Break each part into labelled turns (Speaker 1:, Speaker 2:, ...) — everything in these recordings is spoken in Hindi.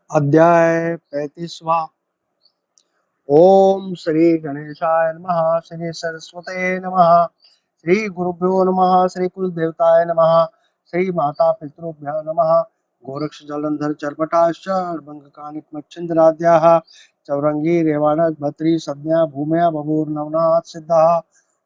Speaker 1: अध्याय 35वां। ओम श्री गणेशाय नमः। श्री सरस्वते नमः। श्री गुरुभ्यो नमः। श्री कुल देवताय नमः। श्री माता पितृभ्यो नमः। गोरक्ष जलंधर चर्पटाश्च अर्भंगकानिकमच्छिंद्राद्याः चौरंगी रेवाणक भत्री संज्ञा भूम्या बभूर्नवनाथ सिद्धाः।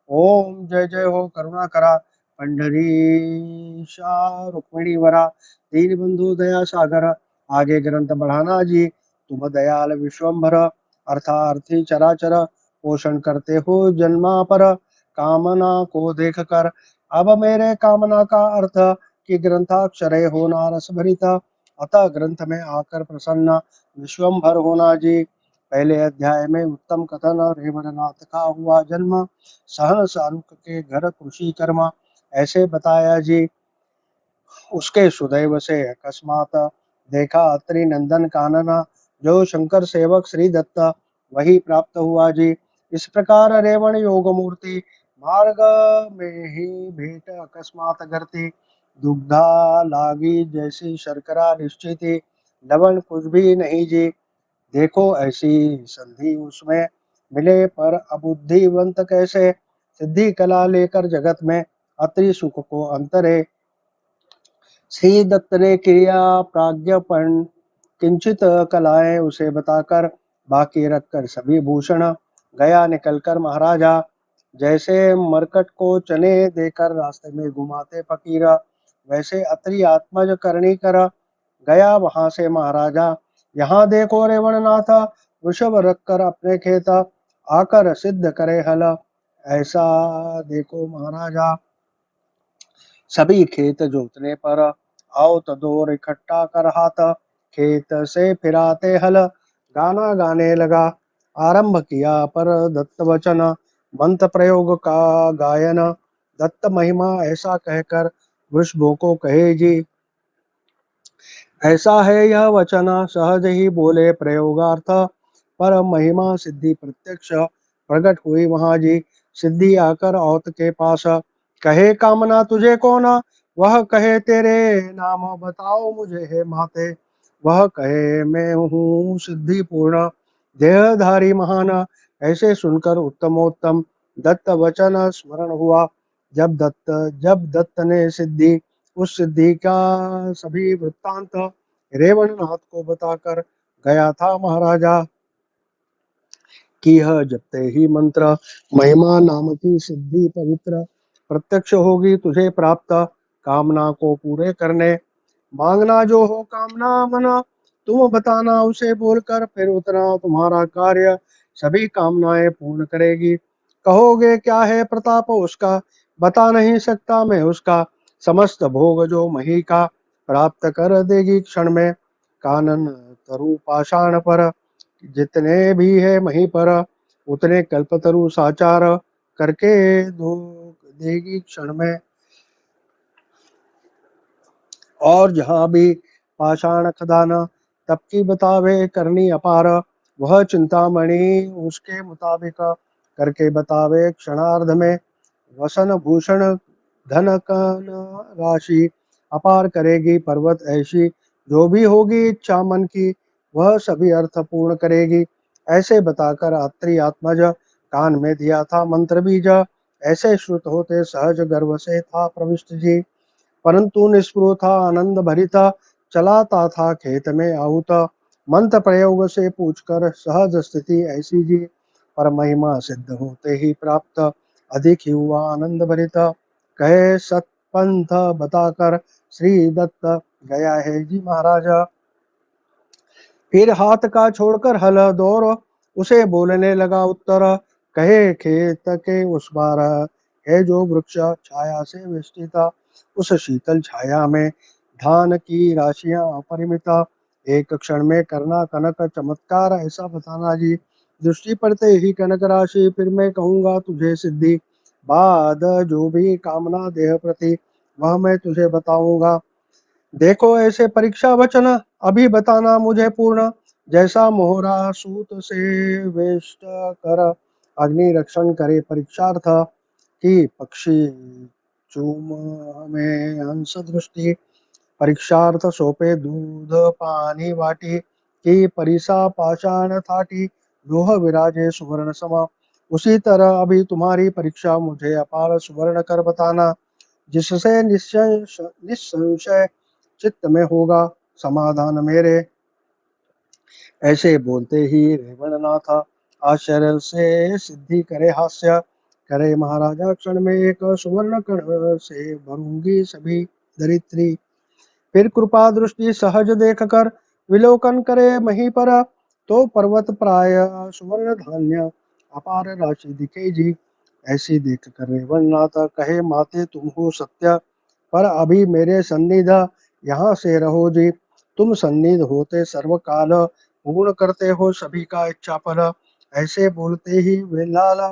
Speaker 1: ओम जय जय हो करुणाकरा पंडरीशा रुक्मिणीवरा दीनबंधु दया सागर। आगे ग्रंथ बढ़ाना जी, तुम दयाल विश्वम्भर। अर्थार्थी चराचर पोषण करते हो जन्मा पर। कामना को देख कर अब मेरे कामना का अर्थ कि ग्रंथाक्षर होना रस भरिता, अतः ग्रंथ में आकर प्रसन्न विश्वम्भर होना जी। पहले अध्याय में उत्तम कथन रेवणनाथ का हुआ जन्म, सहन सारुक के घर कृषि कर्म ऐसे बताया जी। उसके सुदैव से अकस्मात देखा अत्रि नंदन कानना, जो शंकर सेवक श्री दत्त वही प्राप्त हुआ जी। इस प्रकार रेवण योग मूर्ति मार्ग में ही भेंट अकस्मात करती। दुग्धा लागी जैसी शर्करा निश्चित, लवण कुछ भी नहीं जी। देखो ऐसी संधि उसमें मिले पर अबुद्धिवंत कैसे। सिद्धि कला लेकर जगत में अति सुख को अंतरे। श्री दत्त ने क्रिया प्राज्ञपण किंचित कलाएं उसे बताकर बाकी रखकर सभी भूषण गया निकलकर महाराजा। जैसे मरकट को चने देकर रास्ते में घुमाते फकीर, वैसे अत्रि आत्मज करनी कर गया वहां से महाराजा। यहाँ देखो रेवणनाथ वृषभ रखकर अपने खेत आकर सिद्ध करे हल। ऐसा देखो महाराजा सभी खेत जोतने पर आओ तदोर इकट्ठा कर हाथ, खेत से फिराते हल गाना गाने लगा। आरंभ किया पर दत्त वचन मंत्र प्रयोग का गायन। दत्त महिमा ऐसा कहकर वृषभों को कहे जी। ऐसा है यह वचन सहज ही बोले प्रयोगार्थ, पर महिमा सिद्धि प्रत्यक्ष प्रकट हुई वहां जी। सिद्धि आकर औत के पास कहे कामना तुझे कौन, वह कहे तेरे नाम बताओ मुझे हे माते। वह कहे मैं हूँ सिद्धि पूर्ण देहधारी महान। ऐसे सुनकर उत्तमोत्तम दत्त वचन स्मरण हुआ। जब दत्त ने सिद्धि उस सिद्धि का सभी वृत्तांत रेवणनाथ को बताकर गया था महाराजा कि यह जपते ही मंत्र महिमा नाम की सिद्धि पवित्र प्रत्यक्ष होगी तुझे प्राप्त। कामना को पूरे करने मांगना जो हो कामना मना, तुम बताना उसे बोलकर फिर उतना तुम्हारा कार्य सभी कामनाएं पूर्ण करेगी। कहोगे क्या है प्रताप उसका, बता नहीं सकता मैं उसका। समस्त भोग जो मही का प्राप्त कर देगी क्षण में। कानन तरु पाषाण पर जितने भी है मही पर, उतने कल्पतरु साचार करके दो देगी क्षण में। और जहाँ भी पाषाण खदान तब की बतावे करनी अपार, वह चिंतामणि उसके मुताबिक करके बतावे क्षणार्ध में। वसन भूषण धन कन राशि अपार करेगी पर्वत ऐसी। जो भी होगी इच्छा मन की वह सभी अर्थ पूर्ण करेगी। ऐसे बताकर अत्रि आत्मज कान में दिया था मंत्र बीज। ऐसे श्रुत होते सहज गर्भ से था प्रविष्ट जी। परंतु निष्प्रो था आनंद भरिता, चलाता था खेत में आहुत। मंत्र प्रयोग से पूछकर सहज स्थिति ऐसी जी। पर महिमा सिद्ध होते ही प्राप्त अधिक ही हुआ आनंद भरिता। कहे सतपंथ बताकर श्री दत्त गया है जी महाराजा। फिर हाथ का छोड़कर हल दौर उसे बोलने लगा उत्तर। कहे खेत के उस बार है जो वृक्ष छाया से विस्तृत, उस शीतल छाया में धान की राशियां अपरिमिता। एक क्षण में करना कनक चमत्कार ऐसा बताना जी। दृष्टि पड़ते ही कनक राशि फिर मैं कहूंगा तुझे सिद्धि। बाद जो भी कामना देह प्रति वह मैं तुझे बताऊंगा। देखो ऐसे परीक्षा वचन अभी बताना मुझे पूर्ण। जैसा मोहरा सूत से वेष्ट कर अग्नि रक्षण करे परीक्षार्थ, कि पक्षी चूम में हंस दृष्टि परीक्षार्थ सौंपे दूध पानी वाटी। कि परिसा पाषाण थाटी लोह विराजे सुवर्ण समा, उसी तरह अभी तुम्हारी परीक्षा मुझे अपार सुवर्ण कर बताना, जिससे निश्चय निस्संशय चित्त में होगा समाधान मेरे। ऐसे बोलते ही रेवणनाथ आश्चर्य से सिद्धि करे हास्य, करे महाराजा क्षण में एक सुवर्ण कण से भरूंगी सभी धरित्री। फिर कृपा दृष्टि सहज देख कर विलोकन करे मही पर, तो पर्वत प्राय सुवर्ण धान्य अपार राशि दिखे जी। ऐसी देख कर रेवणनाथ कहे माते तुम हो सत्य, पर अभी मेरे सन्निध यहाँ से रहो जी। तुम सन्निध होते सर्व काल पूर्ण करते हो सभी का इच्छा फल। ऐसे बोलते ही वेलाला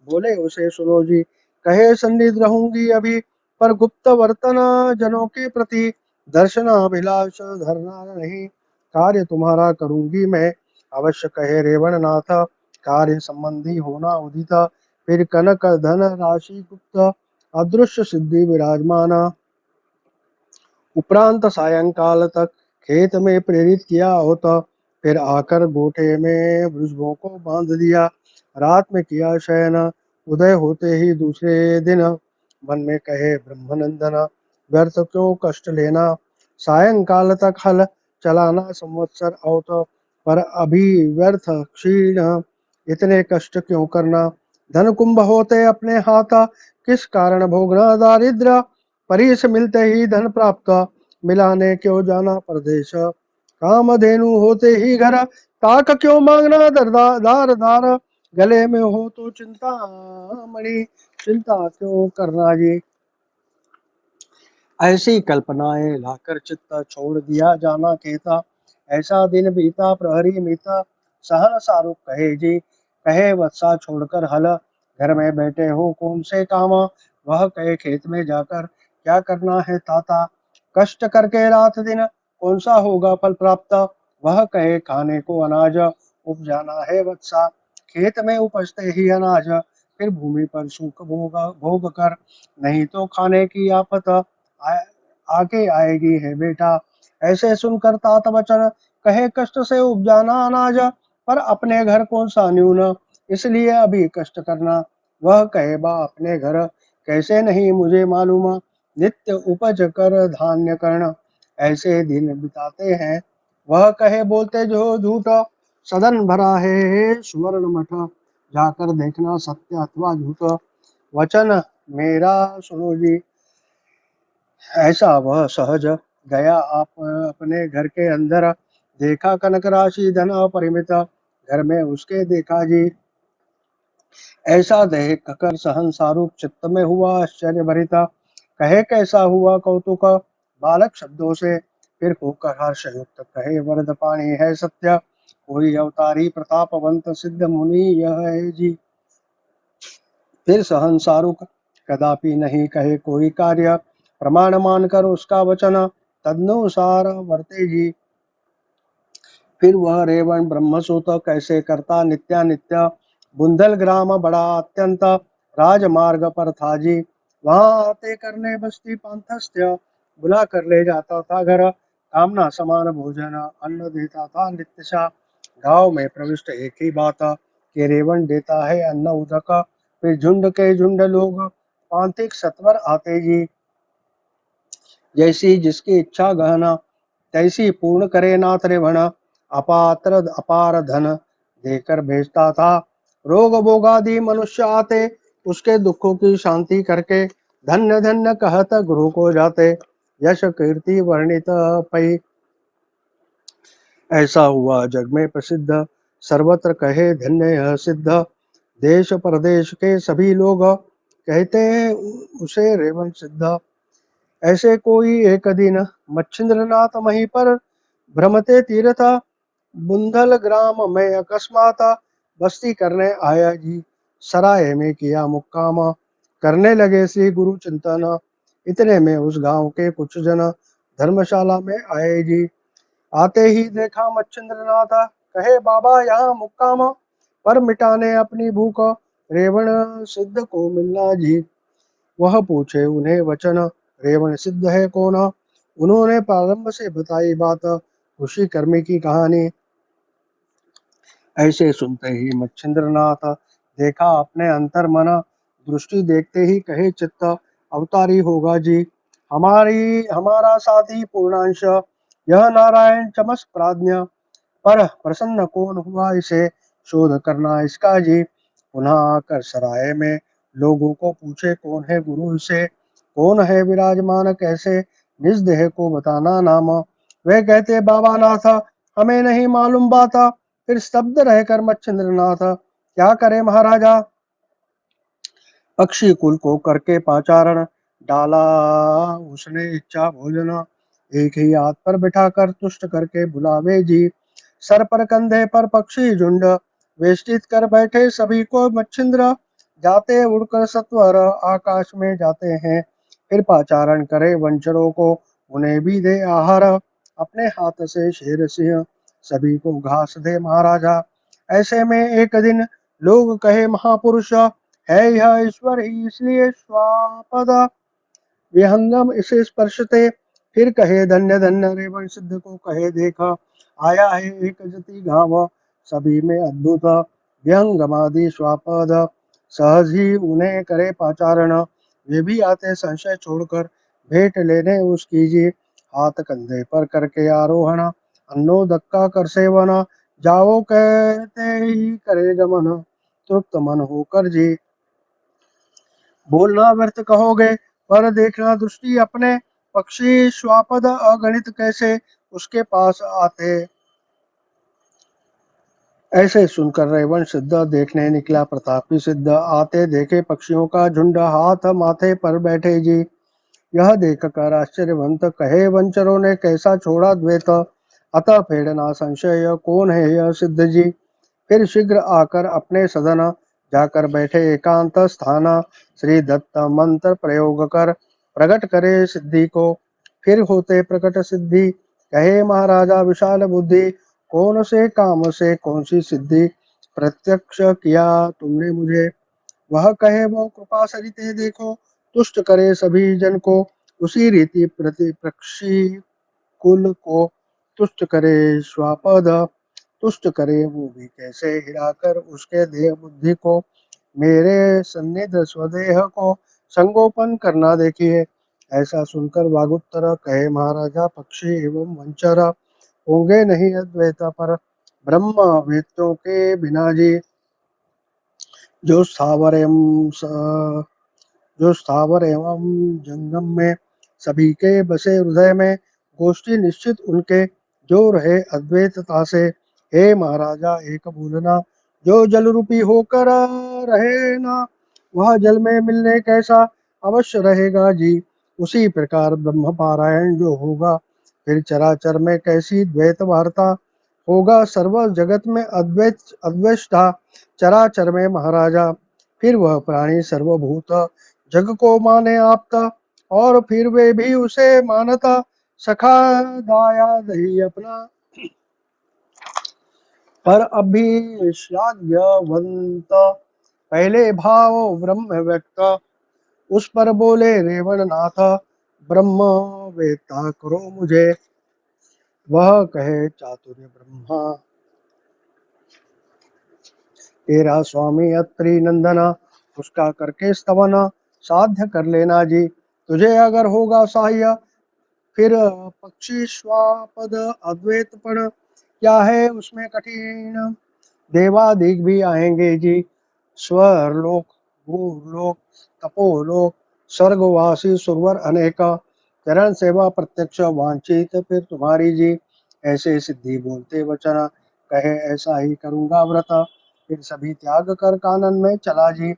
Speaker 1: बोले उसे सुनो जी, कहे सन्निध रहूंगी अभी, पर गुप्त वर्तन जनों के प्रति दर्शनाभिलाष धरना नहीं, कार्य तुम्हारा करूंगी मैं अवश्य, कहे रेवणनाथ कार्य संबंधी होना उदित। फिर कनक धन राशि गुप्त अदृश्य सिद्धि विराजमाना, उपरांत सायंकाल तक खेत में प्रेरित किया होता, फिर आकर गोठे में वृषभों को बांध दिया। रात में किया शयन, उदय होते ही दूसरे दिन मन में कहे ब्रह्मनंदन, व्यर्थ क्यों कष्ट लेना, सायंकाल तक हल चलाना संवत्सर औत, पर अभी व्यर्थ क्षीण इतने कष्ट क्यों करना। धन कुंभ होते अपने हाथ, किस कारण भोगना दारिद्र, परीस मिलते ही धन प्राप्त, मिलाने क्यों जाना परदेश। कामधेनु होते ही घर, ताक क्यों मांगना दार दार, गले में हो तो चिंता मणि, चिंता क्यों करना जी। ऐसी कल्पनाएं लाकर चित्त छोड़ दिया जाना कहता, ऐसा दिन बीता प्रहरी मीता, सहन शाहरुख कहे जी, कहे वत्सा छोड़कर हल, घर में बैठे हो कौन से काम, वह कहे खेत में जाकर क्या करना है ताता, कष्ट करके रात दिन कौन सा होगा फल प्राप्त, वह कहे खाने को अनाज उपजाना है वत्सा, खेत में उपजते ही अनाज फिर भूमि पर सूख भोग कर, नहीं तो खाने की आफत आ- आगे आएगी है बेटा। ऐसे सुनकर तात बचन कहे कष्ट से उपजाना अनाज, पर अपने घर कौन सा न्यून, इसलिए अभी कष्ट करना। वह कहे बा अपने घर कैसे नहीं मुझे मालूम, नित्य उपज कर धान्य कर्ण ऐसे दिन बिताते हैं। वह कहे बोलते जो झूठ, सदन भरा है सुवर्ण मठ, जाकर देखना सत्य अथवा झूठ, वचन मेरा सुनो जी। ऐसा वह सहज गया आप अपने घर के अंदर, देखा कनक राशि धन अपरिमित, घर में उसके देखा जी। ऐसा देख कर सहन सारूप चित्त में हुआ आश्चर्य भरिता, कहे कैसा हुआ कौतुक बालक शब्दों से, फिर होकर हर्ष युक्त कहे वरद पाणी है सत्य, कोई अवतारी प्रतापवंत सिद्ध मुनि यह है जी। फिर सहनसारुक कदापि नहीं कहे कोई कार्य, प्रमाण मानकर उसका वचन तदनुसार वर्ते जी। फिर वह रेवण ब्रह्मसूत कैसे करता नित्यानित्य, बुंदल ग्राम बड़ा अत्यंत राजमार्ग पर था जी। वहां आते करने बस्ती पांथस्त्य, बुला कर ले जाता था घर, कामना समान भोजन अन्न देता था नित्यशा। गांव में प्रविष्ट एक ही बात, कि रेवण देता है अन्न उदक, फिर झुंड के झुंड लोग पांथिक सत्वर आते जी। जैसी जिसकी इच्छा गहना, तैसी पूर्ण करे नाथ रेवण, अपात्र अपार धन देकर भेजता था। रोग भोगादि मनुष्य आते, उसके दुखों की शांति करके, धन्य धन्य कहत गुरु को जाते, यश कीर्ति वर्णित पै। ऐसा हुआ जग में प्रसिद्ध, सर्वत्र कहे धन्य यह सिद्ध, देश प्रदेश के सभी लोग कहते हैं उसे रेवण सिद्ध। ऐसे कोई एक दिन मच्छिंद्रनाथ वहीं पर भ्रमते तीर्थ, बुंदल ग्राम में अकस्मात बस्ती करने आया जी। सराय में किया मुक्काम, करने लगे श्री गुरु चिंतन, इतने में उस गांव के कुछ जन धर्मशाला में आए जी। आते ही देखा मच्छिंद्रनाथ, कहे बाबा यहाँ मुक्काम, पर मिटाने अपनी भूख रेवण सिद्ध को मिलना जी। वह पूछे उन्हें वचन, रेवण सिद्ध है कौन, उन्होंने प्रारंभ से बताई बात खुशी कर्मी की कहानी। ऐसे सुनते ही मच्छिंद्रनाथ देखा अपने अंतर मन, दृष्टि देखते ही कहे चित्त अवतारी होगा जी। हमारा साथी पूर्णांश यह नारायण चमस प्राज्ञ, पर प्रसन्न कौन हुआ इसे शोध करना इसका जी। पुनः आकर सराय में लोगों को पूछे कौन है गुरु इसे, कौन है विराजमान कैसे, निज देह को बताना नाम। वे कहते बाबा नाथ हमें नहीं मालूम बात। फिर स्तब्ध रहकर मच्छिंद्रनाथ क्या करे महाराजा, पक्षी कुल को करके पाचारण, डाला उसने इच्छा भोजन, एक ही हाथ पर बिठाकर तुष्ट करके बुलावे जी। सर पर कंधे पर पक्षी झुंड वेष्टित कर बैठे सभी को मच्छिंद्र, जाते उड़कर सत्वर आकाश में जाते हैं। फिर पाचारण करे वंचरों को, उन्हें भी दे आहार, अपने हाथ से शेर सिंह सभी को घास दे महाराजा। ऐसे में एक दिन लोग कहे महापुरुष है यह ईश्वर ही, इसलिए स्वापद विहंगम इसे स्पर्शते। फिर कहे धन्य धन्य रेवण सिद्ध को कहे देखा, आया है एक जति घाव, सभी में अद्भुत विहंगमादि स्वापद, सहज ही उन्हें करे पाचारण। वे भी आते संशय छोड़कर भेंट लेने उसकी जी। हाथ कंधे पर करके आरोहण, अन्नो धक्का कर सेवन, जाओ कहते ही करे गमन, तृप्त मन होकर जी। बोलना व्यर्थ कहोगे पर देखना दृष्टि अपने, पक्षी श्वापद अगणित कैसे उसके पास आते। ऐसे सुनकर रेवण सिद्ध देखने निकला प्रतापी सिद्ध, आते देखे पक्षियों का झुंड हाथ माथे पर बैठे जी। यह देख कर आश्चर्यवंत कहे वंचरों ने कैसा छोड़ा द्वैत, अतः फेड़ना संशय कौन है यह सिद्ध जी। फिर शीघ्र आकर अपने सदन जाकर बैठे एकांत स्थान, श्री दत्त मंत्र प्रयोग कर प्रकट करे सिद्धि को। फिर होते प्रकट सिद्धि कहे महाराजा विशाल बुद्धि, कौन से काम से कौन सी सिद्धि प्रत्यक्ष किया तुमने मुझे। वह कहे वो कृपा सरिते देखो, तुष्ट करे सभी जन को, उसी रीति प्रतिपक्षी कुल को तुष्ट करे स्वापद, तुष्ट करे वो भी कैसे हिलाकर उसके देह बुद्धि को, मेरे सन्निध स्वदेह को संगोपन करना देखिए। ऐसा सुनकर वागुत्तर कहे महाराजा पक्षी एवं वंचर होंगे नहीं अद्वैत पर, ब्रह्म वेत्यों के बिना जी। जो स्थावर एवं जो स्थावर एवं जंगम में सभी के बसे हृदय में, गोष्ठी निश्चित उनके जो रहे अद्वैतता से। हे महाराजा एक भूलना, जो जल रूपी होकर रहे ना, वह जल में मिलने कैसा अवश्य रहेगा जी। उसी प्रकार ब्रह्म पारायण जो होगा, फिर चराचर में कैसी द्वैत वार्ता होगा। सर्व जगत में अद्वैत अद्वैष्टा चराचर में महाराजा, फिर वह प्राणी सर्वभूत जग को माने आपता, और फिर वे भी उसे मानता सखा दाया दही अपना। पर अभिश्लाघ्यवंत पहले भाव ब्रह्म व्यक्त, उस पर बोले रेवण नाथ ब्रह्म वेत्ता करो मुझे। वह कहे चातुर्य ब्रह्मा तेरा स्वामी अत्रि नंदन, उसका करके स्तवन साध्य कर लेना जी। तुझे अगर होगा सहाय फिर पक्षी स्वापद अद्वैतपण, क्या है उसमें कठिन। देवादिक भी आएंगे जी, स्वरलोक भूलोक तपोलोक स्वर्गवासी सुरवर अनेक, चरण सेवा प्रत्यक्ष वांछित फिर तुम्हारी जी। ऐसे सिद्धि बोलते वचन कहे ऐसा ही करूंगा व्रत, फिर सभी त्याग कर कानन में चला जी।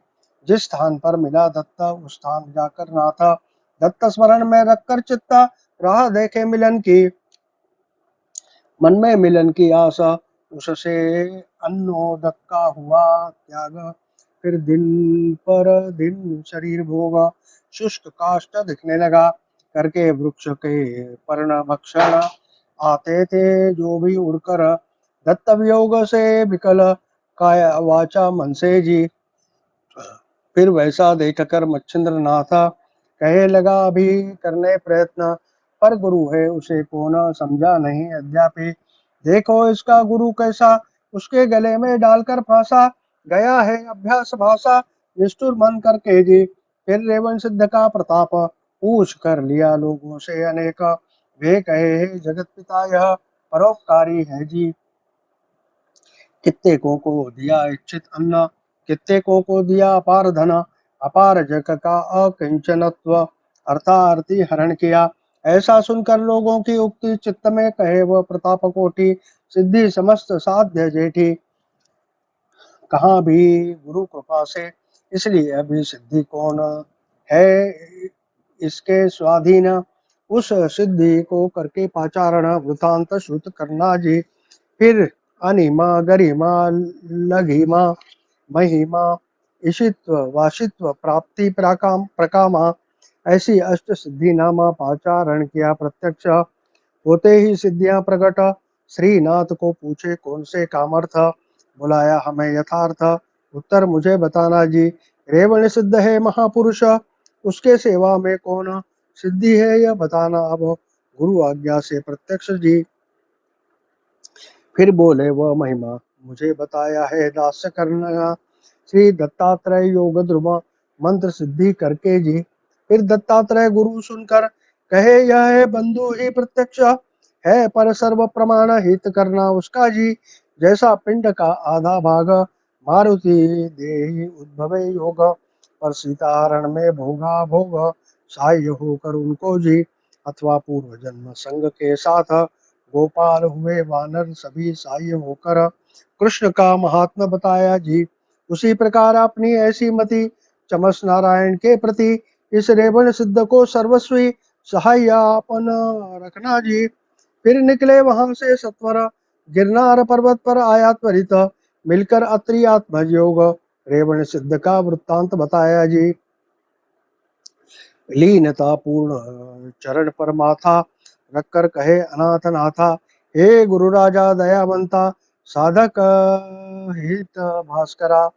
Speaker 1: जिस स्थान पर मिला दत्त उस स्थान जाकर नाथा, दत्त स्मरण में रखकर चित्ता राह देखे मिलन की, मन में मिलन की आशा उससे अन्नोदक का हुआ त्याग। फिर दिन पर दिन शरीर भोग शुष्क काष्ठ दिखने लगा, करके वृक्ष के पर्ण भक्षण आते थे जो भी उड़कर, दत्त वियोग से विकल काया वाचा मन से जी। फिर वैसा देखकर मच्छिंद्र नाथा कहे लगा अभी करने प्रयत्न, पर गुरु है उसे कौन समझा नहीं अद्यापि। देखो इसका गुरु कैसा, उसके गले में डालकर फांसा गया है अभ्यास भाषा निष्ठुर मन करके जी। फिर रेवण सिद्ध का प्रताप पूछ कर लिया लोगों से अनेक, वे कहे हे जगत पिता यह परोपकारी है जी। कित्तेकों को दिया इच्छित अन्न, कित्तेकों को दिया अपार धन, अपार जग का अकिंचनत्व, अर्थार्थी हरण किया। ऐसा सुनकर लोगों की उक्ति चित्त में कहे वह प्रताप कोटि, सिद्धि समस्त साध्य जेठी। कहाँ भी गुरु कृपा से, इसलिए अभी सिद्धि कौन है इसके स्वाधीन। उस सिद्धि को करके पाचारण वृतांत श्रुत करना जी। फिर अनिमा गरिमा लघिमा महिमा ईशित्व वाशित्व प्राप्ति प्रकाम प्रकामा, ऐसी अष्ट सिद्धि नामा पाचारण किया प्रत्यक्ष। होते ही सिद्धियां प्रकट, श्रीनाथ को पूछे कौन से कामर्थ, बुलाया हमें यथार्थ, उत्तर मुझे बताना जी। रेवण सिद्ध है महापुरुष, उसके सेवा में कौन सिद्धि है यह बताना अब, गुरु आज्ञा से प्रत्यक्ष जी। फिर बोले वह महिमा मुझे बताया है दास्य करना, श्री दत्तात्रेय योग ध्रुव मंत्र सिद्धि करके जी। फिर दत्तात्रेय गुरु सुनकर कहे यह है बंधु ही प्रत्यक्ष है, पर सर्व प्रमाण हित करना उसका जी। जैसा पिंड का आधा भाग मारुति देहि उद्भवे योग, पर सीताहरण में भोगा भोग सहाय होकर उनको जी। अथवा पूर्व जन्म संग के साथ गोपाल हुए वानर सभी सहाय होकर कृष्ण का महात्मा बताया जी। उसी प्रकार अपनी ऐसी मति चमस नारायण के प्रति, इस रेवण सिद्ध को सर्वस्वी सहायपन रखना जी। फिर निकले वहां से सत्वर, गिरनार पर्वत पर आया त्वरित, मिलकर अत्रि आत्मज योग रेवण सिद्ध का वृत्तांत बताया जी। लीनता पूर्ण चरण पर माथा रखकर कहे अनाथ नाथा, हे गुरु राजा दयावंता साधक हित भास्करा,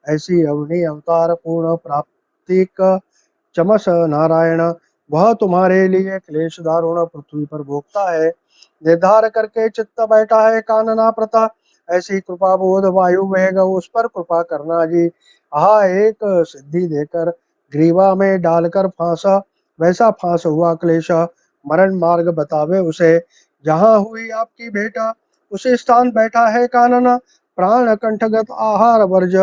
Speaker 1: ऐसी अवनी अवतार पूर्ण प्राप्तिक चमस नारायण, वह तुम्हारे लिए क्लेश दारुण पृथ्वी पर भोगता है, निर्धार करके चित्त बैठा है कानना प्रथा, ऐसी कृपा बोध वायु वेग उस पर कृपा करना जी। आहा एक सिद्धि देकर ग्रीवा में डालकर फांसा, वैसा फांस हुआ क्लेश, मरण मार्ग बतावे उसे, जहाँ हुई आपकी भेंटा उसी स्थान बैठा है कानन, प्राण कंठगत आहार वर्ज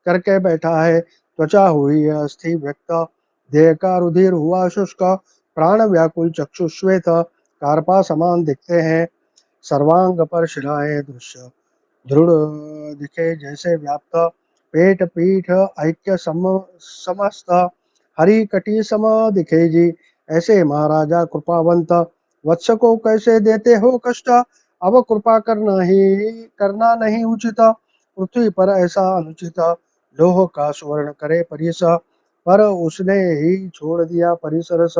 Speaker 1: करके बैठा है, त्वचा हुई है अस्थि व्यक्त, देह का रुधिर हुआ शुष्क, प्राण व्याकुल चक्षु श्वेत कार्पा समान दिखते हैं, सर्वांग पर शिराएं दृश्य दृढ़ दिखे जैसे व्याप्त, पेट पीठ ऐक्य समस्त हरि कटी सम दिखे जी। ऐसे महाराजा कृपावंत वत्स को कैसे देते हो कष्ट, अब कृपा करना नहीं उचित, पृथ्वी पर ऐसा अनुचित, लोह का स्वर्ण करे परिस, पर उसने ही छोड़ दिया परिसरस,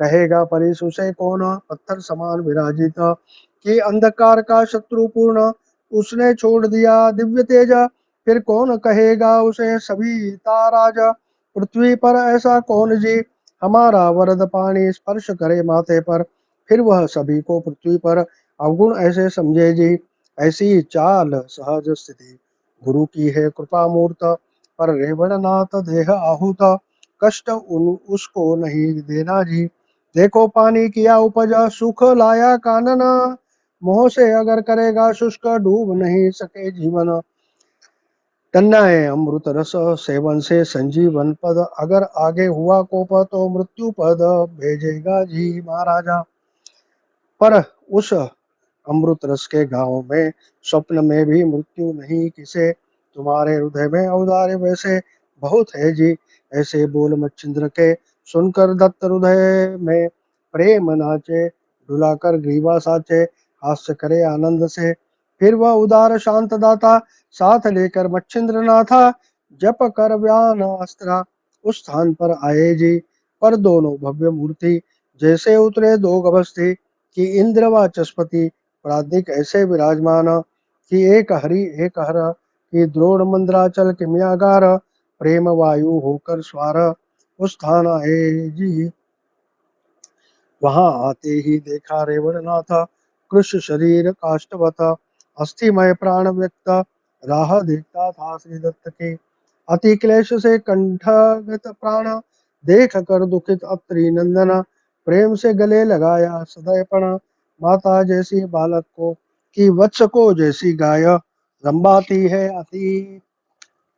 Speaker 1: कहेगा परिस उसे कौन, पत्थर समान विराजित कि अंधकार का शत्रु पूर्ण, उसने छोड़ दिया दिव्य तेज, फिर कौन कहेगा उसे सविता राजा, पृथ्वी पर ऐसा कौन जी, हमारा वरद पानी स्पर्श करे माथे पर, फिर वह सभी को पृथ्वी पर अवगुण ऐसे समझे जी। ऐसी चाल सहज स्थिति गुरु की है कृपा मूर्त, पर रेवणनाथ देह आहूत, कष्ट उसको नहीं देना जी। देखो पानी किया उपज सुख लाया कानन, मोह से अगर करेगा शुष्क डूब नहीं सके जीवन, तन्ना है अमृत रस सेवन से संजीवन पद, अगर आगे हुआ कोप तो मृत्यु पद भेजेगा जी महाराजा। पर उस अमृत रस के गांव में स्वप्न में भी मृत्यु नहीं किसे, तुम्हारे हृदय में औदार्य वैसे बहुत है जी। ऐसे बोल मच्छिंद्र के सुनकर दत्त हृदय में प्रेम नाचे, डुलाकर ग्रीवा साचे हास्य करे आनंद से, फिर वह उदार शांत दाता साथ लेकर मच्छिंद्र नाथा जप कर व्यान अस्त्रा उस स्थान पर आए जी। पर दोनों भव्य मूर्ति जैसे उतरे दो गभस्ती, कि इंद्र व चस्पति प्रादिक ऐसे विराजमान, कि एक हरि एक हर, कि द्रोण मंद्राचल किमियागार, प्रेम वायु होकर स्वार उस स्थान आए जी। वहां आते ही देखा रेवणनाथ कृष शरीर काष्ठवत, अस्थिमय प्राण व्यक्त राह देखता था श्री दत्त के। अति क्लेश से कंठगत प्राण देख कर दुखित अत्रि नंदन, प्रेम से गले लगाया सदैव पण, माता जैसी बालक को कि वत्स को जैसी गाय, रंबाती है अति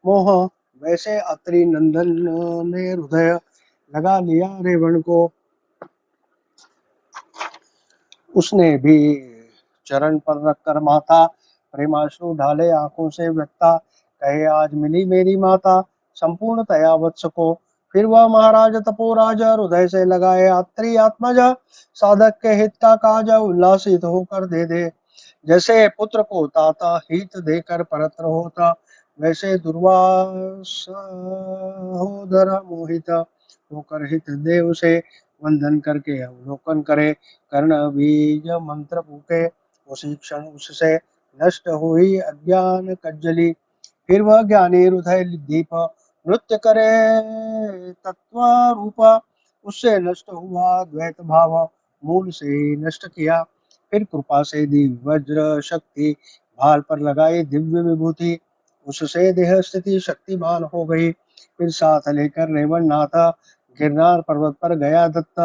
Speaker 1: मोह वैसे अत्रि नंदन ने हृदय लगा लिया रेवण को। उसने भी चरण पर रखकर माथा प्रेमाश्रु ढाले आंखों से व्यक्ता, कहे आज मिली मेरी माता संपूर्णतया वत्स को। फिर वह महाराज तपोराज हृदय से लगाए अत्रि आत्मज, साधक के हित का काज उल्लासित होकर दे दे। जैसे पुत्र को ताता हित देकर परत्र होता, वैसे दुर्वास सहोदर मोहित होकर हित देव से वंदन करके अवलोकन करे। कर्ण बीज मंत्र फूके, उसी क्षण उससे नष्ट हुई अज्ञान कज्जली। फिर वह ज्ञानी हृदय दीप नृत्य करे तत्व रूप, उससे नष्ट हुआ द्वैत भाव मूल से ही नष्ट किया। फिर कृपा से दिव्य वज्र शक्ति भाल पर लगाई दिव्य विभूति, उससे देह स्थिति शक्तिमान हो गई। फिर साथ लेकर रेवण नाथ गिरनार पर्वत पर गया दत्त,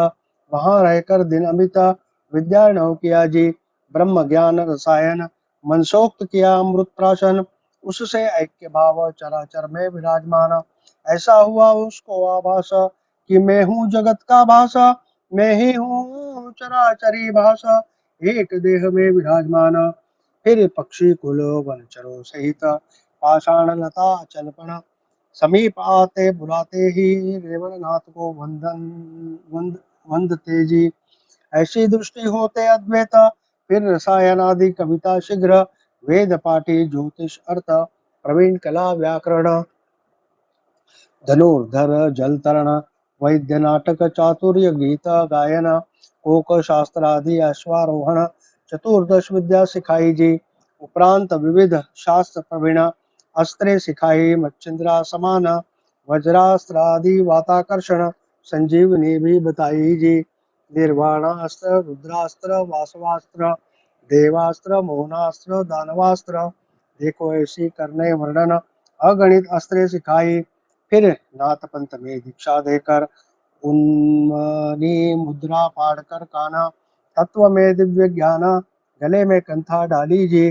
Speaker 1: वहां रहकर दिन अमित विद्यार्णव किया जी। ब्रह्म ज्ञान रसायन मनसोक्त किया अमृत प्राशन, उससे ऐक्य भाव चराचर में विराजमान। ऐसा हुआ उसको आभास कि मैं हूँ जगत का भाषा, मैं ही हूँ चराचरी भाषा, एक देह में विराजमान। फिर पक्षी कुल वनचरों सहित पाषाण लता चलपन, समीप आते बुलाते ही रेवण नाथ को वंदते जी। ऐसी दृष्टि होते अद्वैत, फिर रसायन आदि कविता शीघ्र, वेद पाठी ज्योतिष अर्थ प्रवीण कला व्याकरण, धनुर्धर जल तरण वैद्य नाटक चातुर्य गीत गायन, कोक शास्त्र आदि अश्वारोहण चतुर्दश विद्या सिखाई जी। उपरांत विविध शास्त्र प्रवीण अस्त्रे सिखाई मच्छिंद्रा समान, वज्रास्त्र आदि वाताकर्षण संजीवनी भी बताई जी। निर्वाणास्त्र रुद्रास्त्र वासवास्त्र देवास्त्र मोहनास्त्र दानवास्त्र, देखो ऐसी करने वर्णन अगणित अस्त्रे सिखाई। फिर नाथ पंथ में दीक्षा देकर उन्मनी मुद्रा पाड़कर काना, तत्व में दिव्य ज्ञान गले में कंथा डाली जी।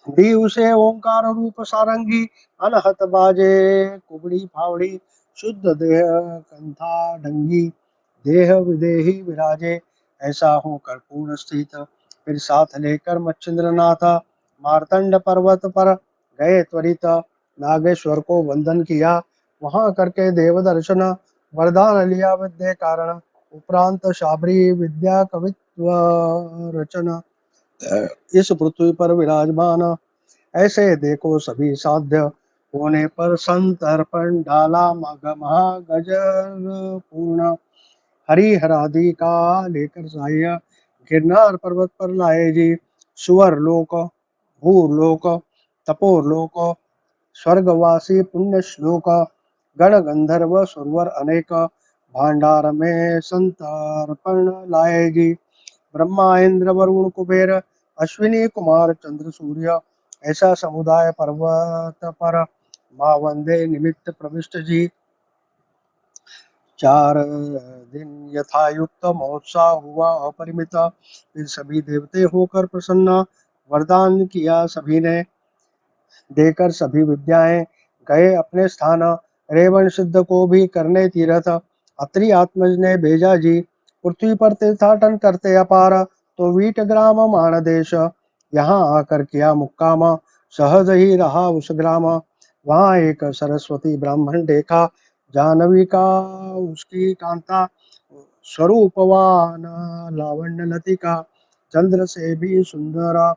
Speaker 1: दी उसे ओंकार रूप सारंगी, अनहत बाजे कुबड़ी फावड़ी, शुद्ध देह कंथा ढंगी, देह विदेही विराजे, ऐसा होकर पूर्ण स्थित। फिर साथ लेकर मच्छिंद्र नाथ मार्तंड पर्वत पर गए त्वरित, नागेश्वर को वंदन किया, वहां करके देव दर्शन वरदान लिया विद्या कारण। उपरांत शाबरी विद्या कवित्व रचना इस पृथ्वी पर विराजमान। ऐसे देखो सभी साध्य होने पर संत अर्पण डाला मग महागजर पूर्ण, हरिहरादि का लेकर साह्य गिरनार पर्वत पर लाए जी। सुवर लोक भूलोक तपोलोक स्वर्गवासी पुण्य श्लोक, गण गंधर्व सुरवर अनेक, भांडार में संतर्पण लाए जी। ब्रह्मा इंद्र वरुण कुबेर अश्विनी कुमार चंद्र सूर्य, ऐसा समुदाय पर्वत पर माँ वंदे निमित्त प्रविष्ट जी। 4 दिन यथायुक्त महोत्साह हुआ अपरिमित, फिर सभी देवते होकर प्रसन्न वरदान किया सभी ने, देकर सभी विद्याएं गए अपने स्थान। रेवण सिद्ध को भी करने तीरथ अत्रि आत्मज ने भेजा जी। पृथ्वी पर तीर्थाटन करते अपार, तो वीट ग्राम माण देश, यहाँ आकर किया मुक्काम, सहज ही रहा उस ग्राम। वहाँ एक सरस्वती ब्राह्मण देखा, जानवी का उसकी कांता, स्वरूपवान लावण्य लतिका, चंद्र से भी सुंदरा,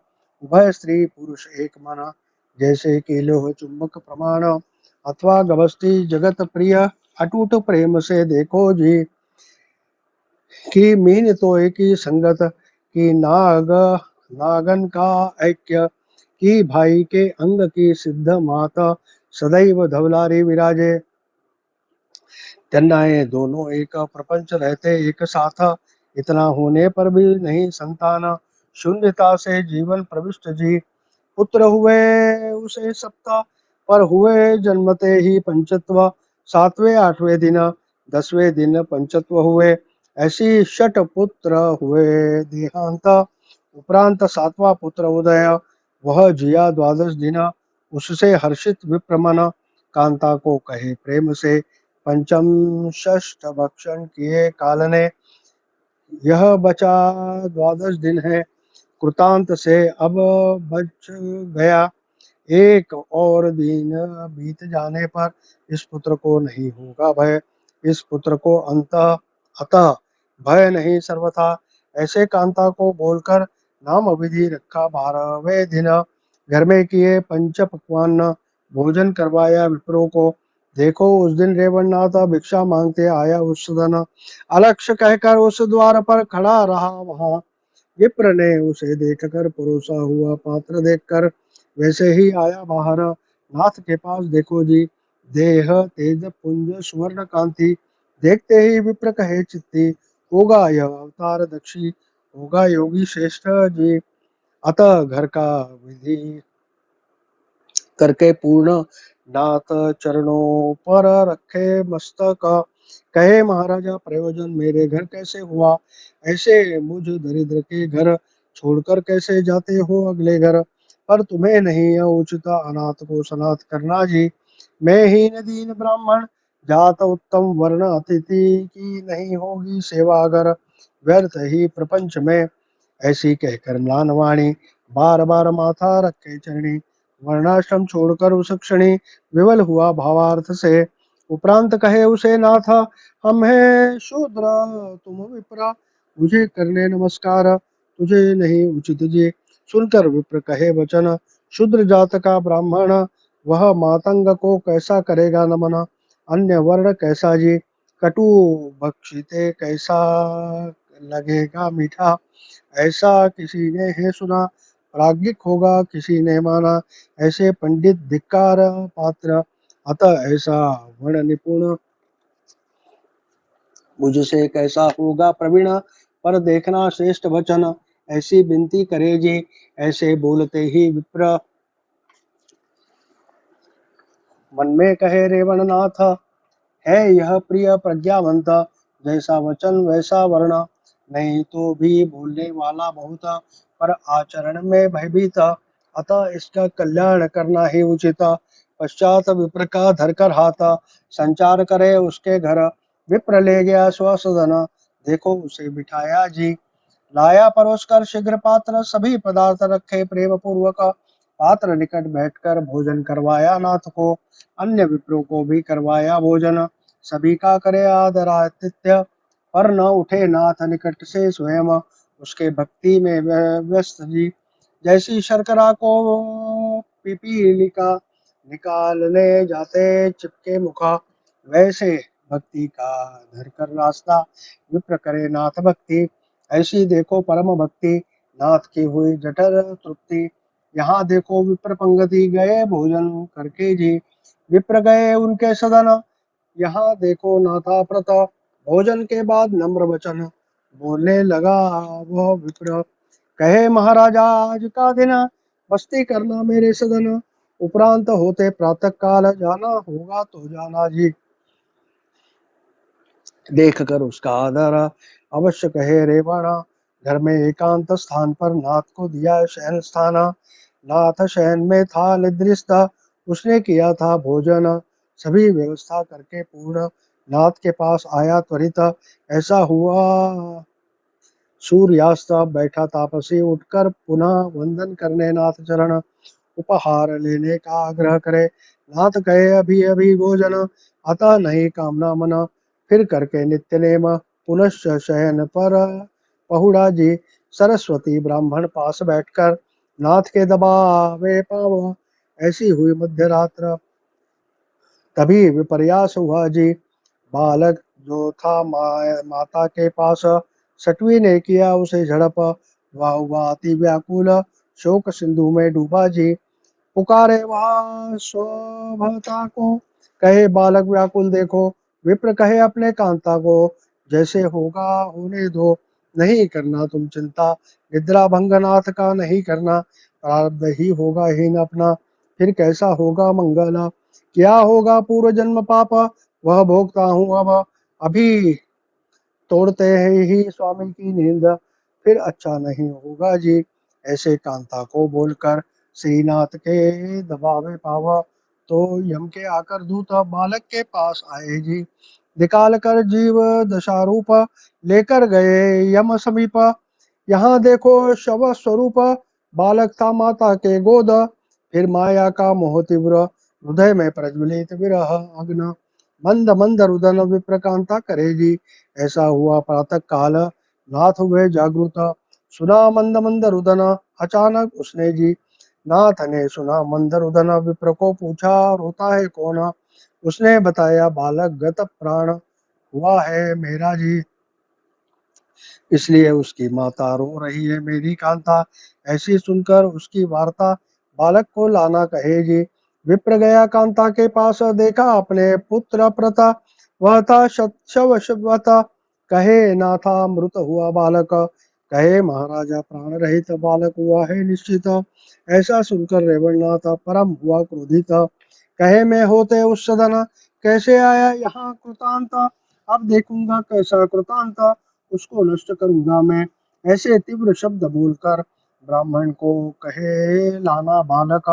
Speaker 1: उभय स्त्री पुरुष एक मना, जैसे कि लोह चुंबक प्रमाण, अथवा गवस्ती जगत प्रिय, अटूट प्रेम से देखो जी। कि मीन तो एक ही संगत, कि नागन का ऐक्य, कि भाई के अंग की सिद्ध माता, सदैव धवलारी विराजे। तन्नाए दोनों एक प्रपंच रहते एक साथ, इतना होने पर भी नहीं संतान, शून्यता से जीवन प्रविष्ट जी। पुत्र हुए उसे सप्ता, पर हुए जन्मते ही पंचत्व। सातवें आठवें दिन 10वें दिन पंचत्व हुए, ऐसी षट पुत्र हुए देहांत। उपरांत सातवां पुत्र उदय, वह जिया 12 दिन। उससे हर्षित विप्रमन, कांता को कहे प्रेम से। पंचम षष्ठ भक्षण किए काल ने, यह बचा 12 दिन है। कृतांत से अब बच गया एक और दिन, बीत जाने पर इस पुत्र को नहीं होगा भय। इस पुत्र को अंत अतः भय नहीं सर्वथा। ऐसे कांता को बोलकर नाम विधि रखा 12वें दिन। घर में किए पंच पकवान, भोजन करवाया विप्रों को। देखो उस दिन रेवणनाथ भिक्षा मांगते आया उस सदन। अलक्ष्य कहकर उस द्वार पर खड़ा रहा वहां। विप्र ने उसे देखकर परोसा हुआ पात्र देखकर, वैसे ही आया बाहर। नाथ के पास देखो जी, देह तेज पुंज सुवर्ण कांति। देखते ही विप्र कहे चित्ती, होगा यह अवतार दक्षी, होगा योगी श्रेष्ठ जी। अतः घर का विधि करके पूर्ण, नाथ चरणों पर रखे मस्तक। कहे महाराजा प्रयोजन मेरे घर कैसे हुआ, ऐसे मुझ दरिद्र के घर छोड़कर कैसे जाते हो अगले घर। पर तुम्हें नहीं यह उचित अनाथ को सनाथ करना जी। मैं हीन दीन ब्राह्मण, जात उत्तम वर्ण, अतिथि की नहीं होगी सेवा अगर, व्यर्थ ही प्रपंच में। ऐसी कहकर म्लानवाणी, बार बार माथा रखे चरणी। वर्णाश्रम छोड़कर उस क्षणी विवल हुआ भावार्थ से। उपरांत कहे उसे नाथ, हम हैं शूद्र तुम विप्र, मुझे करने नमस्कार, तुझे नहीं उचित जी। सुनकर विप्र कहे वचन, शूद्र जात का ब्राह्मण, वह मातंग को कैसा करेगा नमन। अन्य वर्ण कैसा जी, कटु भक्षिते कैसा लगेगा मीठा। ऐसा किसी ने है सुना, प्राज्ञिक होगा किसी ने माना। ऐसे पंडित धिक्कार पात्र, अतः ऐसा वर्ण निपुण मुझसे कैसा होगा प्रवीण। पर देखना श्रेष्ठ वचन, ऐसी विनती करे जी। ऐसे बोलते ही विप्र मन में कहे रेवणनाथ, है यह प्रिय प्रज्ञावंत। जैसा वचन वैसा वर्ण, नहीं तो भी बोलने वाला बहुत, पर आचरण में भयभीत। अतः इसका कल्याण करना ही उचित। पश्चात विप्र का धरकर हाथ, संचार करे उसके घर। विप्र ले गया स्वसदन, देखो उसे बिठाया जी। लाया परोस कर शीघ्र पात्र, सभी पदार्थ रखे प्रेम पूर्वक। पात्र निकट बैठकर भोजन करवाया नाथ को, अन्य विप्रों को भी करवाया भोजन। सभी का करे आदर आतिथ्य, पर न उठे नाथ निकट से स्वयं, उसके भक्ति में व्यस्त जी। जैसी शर्करा को पिपीलिका निकालने जाते चिपके मुखा, वैसे भक्ति का धरकर रास्ता विप्र करे नाथ भक्ति। ऐसी देखो परम भक्ति, नाथ की हुई जठर तृप्ति। यहाँ देखो विप्र पंगति गए भोजन करके जी। विप्र गए उनके सदन, यहाँ देखो नाथा प्रत। भोजन के बाद नम्र वचन बोलने लगा वह विप्र। कहे महाराजा आज का दिन, मस्ती करना मेरे सदन। उपरांत होते प्रातः काल, जाना होगा तो जाना जी। देख कर उसका आदर अवश्य कहे रेवाणा। घर में एकांत स्थान पर नाथ को दिया शयन स्थान। नाथ शयन में था निद्रिस्त, उसने किया था भोजन। सभी व्यवस्था करके पूर्ण, नाथ के पास आया त्वरित। ऐसा हुआ सूर्यास्त, बैठा तापसी उठकर पुनः वंदन करने नाथ चरण। उपहार लेने का आग्रह करे, नाथ कहे अभी अभी भोजन। अतः नहीं कामना मन, फिर करके नित्य नेम। पुनश्च शयन पर पहुड़ा जी। सरस्वती ब्राह्मण पास बैठकर नाथ के दबावे पावा। ऐसी हुई मध्य रात्र, तभी विपर्यास हुआ जी। बालक जो था माता के पास, सटवी ने किया उसे झड़प। वह हुआ अति व्याकुल, शोक सिंधु में डूबा जी। पुकारे वह स्वभता को, कहे बालक व्याकुल देखो। विप्र कहे अपने कांता को, जैसे होगा होने दो। नहीं करना तुम चिंता, निद्रा भंग नाथ का नहीं करना, प्रारब्ध ही होगा हीन अपना, फिर कैसा होगा मंगल। क्या होगा पूर्व जन्म पाप, वह भोगता हूँ अब, अभी तोड़ते हैं ही स्वामी की नींद, फिर अच्छा नहीं होगा जी। ऐसे कांता को बोलकर श्रीनाथ के दबावे पावा, तो यम के आकर दूत बालक के पास आए जी। निकाल कर जीव दशारूप लेकर गए यम समीप, यहाँ देखो शव स्वरूप, बालक था माता के गोद, फिर माया का मोह तीव्र, हृदय में प्रज्वलित विरह अग्न, मंद मंद रुदन विप्रकांता करेगी। ऐसा हुआ प्रातः काल, नाथ हुए जागृत, सुना मंद मंद रुदन, अचानक उसने जी। नाथ ने सुना मंद रुदन, विप्र को पूछा रोता है कौन, उसने बताया बालक गत प्राण हुआ है मेरा जी, इसलिए उसकी माता रो रही है मेरी कांता। ऐसी सुनकर उसकी वार्ता बालक को लाना कहेगी। विप्र गया कांता के पास, देखा अपने पुत्र प्रता, वह था शव शवता, कहे नाथा मृत हुआ बालक, कहे महाराजा प्राण रहित बालक हुआ है निश्चित। ऐसा सुनकर रेवणनाथ परम हुआ क्रोधित, कहे मैं होते उस सदन, कैसे आया यहाँ कृतांत, अब देखूंगा कैसा कृतांत, उसको नष्ट करूंगा मैं। ऐसे तीव्र शब्द बोलकर ब्राह्मण को कहे लाना बालक,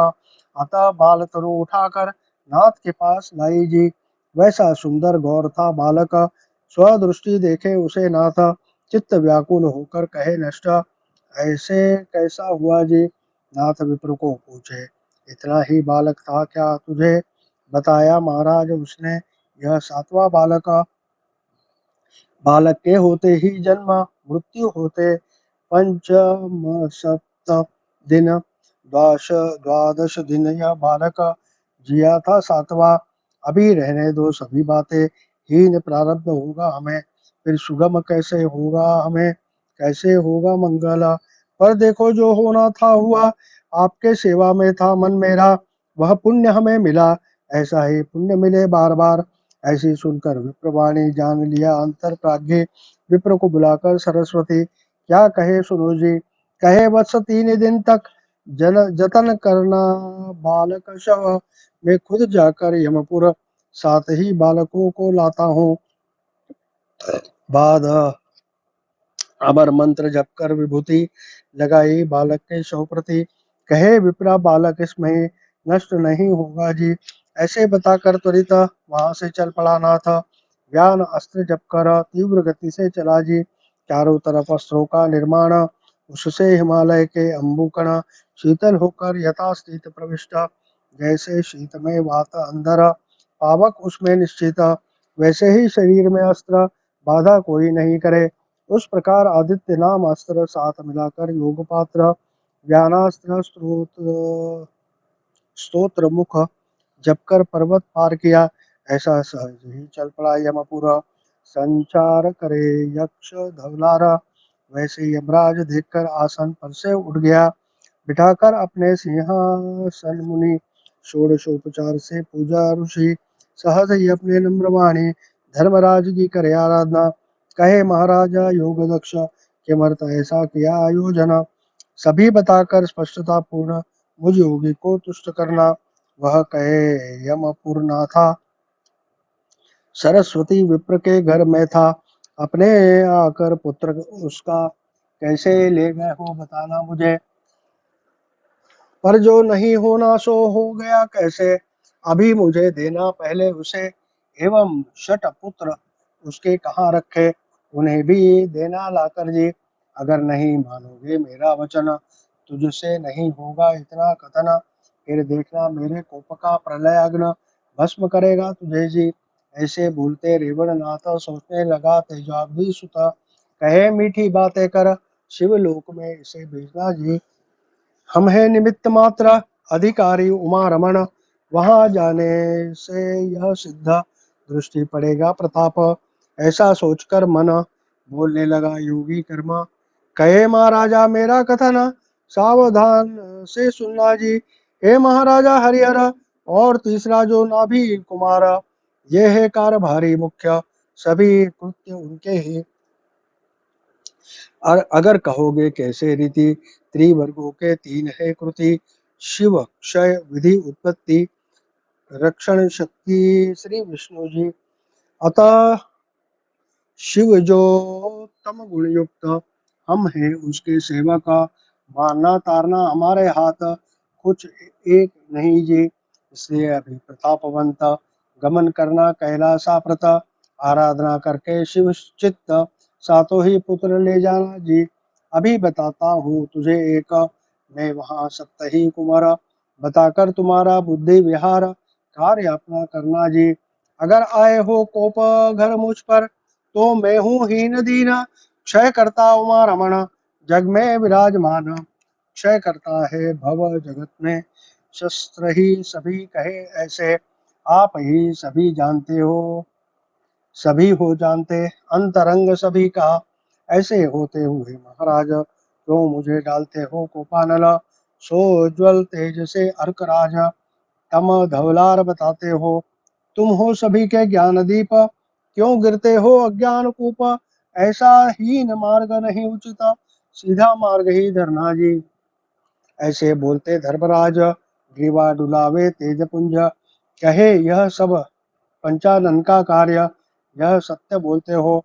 Speaker 1: अतः बाल तनु उठाकर नाथ के पास लाई जी। वैसा सुंदर गौर था बालक, स्वदृष्टि देखे उसे नाथ, चित्त व्याकुल होकर कहे नष्ट, ऐसे कैसा हुआ जी। नाथ विप्र को पूछे, इतना ही बालक था क्या तुझे, बताया महाराज उसने, यह सातवां बालक, बालक के होते ही जन्म, मृत्यु होते पंचम दिन, द्वादश दिन यह बालक जिया था सातवां, अभी रहने दो सभी बातें, हीन प्रारब्ध होगा हमें, फिर सुगम कैसे होगा हमें, कैसे होगा मंगल, पर देखो जो होना था हुआ, आपके सेवा में था मन मेरा, वह पुण्य हमें मिला, ऐसा ही पुण्य मिले बार बार। ऐसी सुनकर विप्रवाणी जान लिया अंतर प्राज्ञ, विप्र को बुलाकर सरस्वती क्या कहे सुनो जी। कहे वत्स 3 दिन तक जतन करना बालक शव, मैं खुद जाकर यमपुर साथ ही बालकों को लाता हूँ, बाद अमर मंत्र जप कर विभूति लगाई बालक के शव प्रति, कहे विप्रा बालक इसमें नष्ट नहीं होगा जी। ऐसे बताकर त्वरित वहां से चल पड़ा नाथ, ज्ञान अस्त्र जप कर तीव्र गति से चला जी। चारों तरफ अस्त्रों का निर्माण, उससे हिमालय के अम्बुकण शीतल होकर यथास्थित प्रविष्ट, जैसे शीत में वात अंदर, पावक उसमें निश्चित, वैसे ही शरीर में अस्त्र बाधा कोई नहीं करे, उस प्रकार आदित्य नाम अस्त्र साथ मिलाकर योग पात्र, ज्ञानास्त्र स्तोत्र मुख जपकर पर्वत पार किया। ऐसा सहज ही चल पड़ा यमपुर, संचार करे यक्ष धवलारा, वैसे यमराज देखकर आसन पर से उठ गया, बिठाकर अपने सिंहासन मुनि, षोडशोपचार से पूजा ऋषि, सहज ही अपने नम्रवाणी धर्मराज की करे आराधना, कहे महाराजा योग दक्ष किमर्थ ऐसा किया आयोजन, सभी बताकर स्पष्टता पूर्ण मुझ योगी को तुष्ट करना। वह कहे यमपुरनाथा, सरस्वती विप्र के घर में था, अपने आकर पुत्र उसका कैसे ले गए हो बताना मुझे, पर जो नहीं होना सो हो गया कैसे, अभी मुझे देना पहले उसे, एवं शठ पुत्र उसके कहाँ रखे, उन्हें भी देना लाकर जी। अगर नहीं मानोगे मेरा वचन, तुझसे नहीं होगा इतना कथन, फिर देखना मेरे कोप का प्रलय अग्न भस्म करेगा तुझे जी। ऐसे बोलते रेवण नाथ सोचने लगा तेजाबी सुता, कहे मीठी बातें कर शिवलोक में इसे भेजना जी। हम है निमित्त मात्र, अधिकारी उमा रमन, वहां जाने से यह सिद्ध दृष्टि पड़ेगा प्रताप, ऐसा सोचकर मन बोलने लगा योगी कर्मा, कहे महाराजा मेरा कथन सावधान से सुनना जी। हे महाराजा हरिहर, और तीसरा जो नाभि कुमार, ये है कार भारी मुख्य, सभी कृत्य उनके ही और अगर कहोगे कैसे रीति, त्रिवर्गों के तीन है कृति, शिव क्षय विधि उत्पत्ति रक्षण शक्ति श्री विष्णु जी। अतः शिव जो तम गुण युक्त, हम हैं उसके सेवक, मारना तारना हमारे हाथ कुछ एक नहीं जी। इसलिए अभी प्रतापवंत गमन करना कैलासा प्रत, आराधना करके शिव चित्त सातों ही पुत्र ले जाना जी। अभी बताता हूँ तुझे एक, मैं वहाँ सप्त ही कुमार, बताकर तुम्हारा बुद्धि विहार कार्य अपना करना जी। अगर आए हो कोप घर मुझ पर, तो मैं हूँ हीन दीन, क्षय करता उमा रमण, जग में विराजमान। क्षय करता है भव जगत में, शस्त्र ही सभी कहे ऐसे, आप ही सभी जानते हो, सभी हो जानते अंतरंग सभी का। ऐसे होते हुए महाराज, तो मुझे डालते हो कोपानल, सो ज्वल तेज से अर्क राज, तम धवलार बताते हो, तुम हो सभी के ज्ञान दीप, क्यों गिरते हो अज्ञान कूप। ऐसा हीन मार्ग नहीं उचित, सीधा मार्ग ही धरना जी। ऐसे बोलते धर्मराज, ग्रीवा डुलावे तेज पुंज, कहे यह सब पंचानन का कार्य, यह सत्य बोलते हो।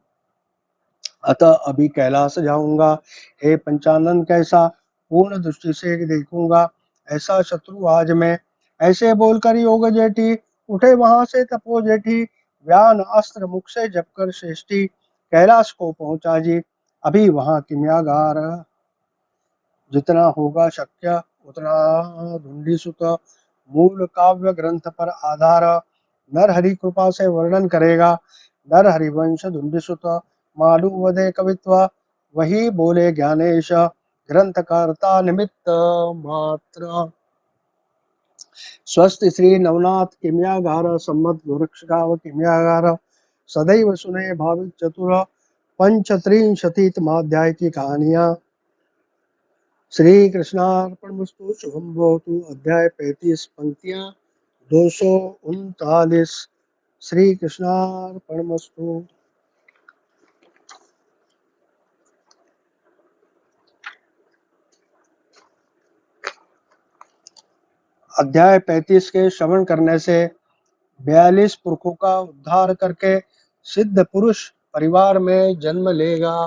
Speaker 1: अतः अभी कैलाश जाऊंगा, हे पंचानन कैसा पूर्ण दृष्टि से देखूंगा, ऐसा शत्रु आज मैं। ऐसे बोलकर योग जेठी उठे वहां से तपो जेठी, व्यान अस्त्र मुख से जपकर श्रेष्ठी कैलाश को पहुंचा जी। अभी वहां किम्यागार जितना होगा शक्य उतना ढूंढी सुत, मूल काव्य ग्रंथ पर आधार, नर हरि कृपा से वर्णन करेगा, नर हरिवंश धुंडी सुत, मालू वदे कवित्व, वही बोले ज्ञानेश, ग्रंथ कर्ता निमित्त मात्र। स्वस्ति श्री नवनाथ किम्यागार, सम्मत गोरक्ष गाव किम्यागार, सदैव सुने भाविक चतुर, पंचत्रिंशतितमाध्याय की कहानियां। श्री कृष्णार्पणमस्तु। शुभम भवतु। अध्याय 35 पंक्तियां 239। श्री कृष्णार्पणमस्तु। अध्याय 35 के श्रवण करने से 42 पुरखों का उद्धार करके सिद्ध पुरुष परिवार में जन्म लेगा।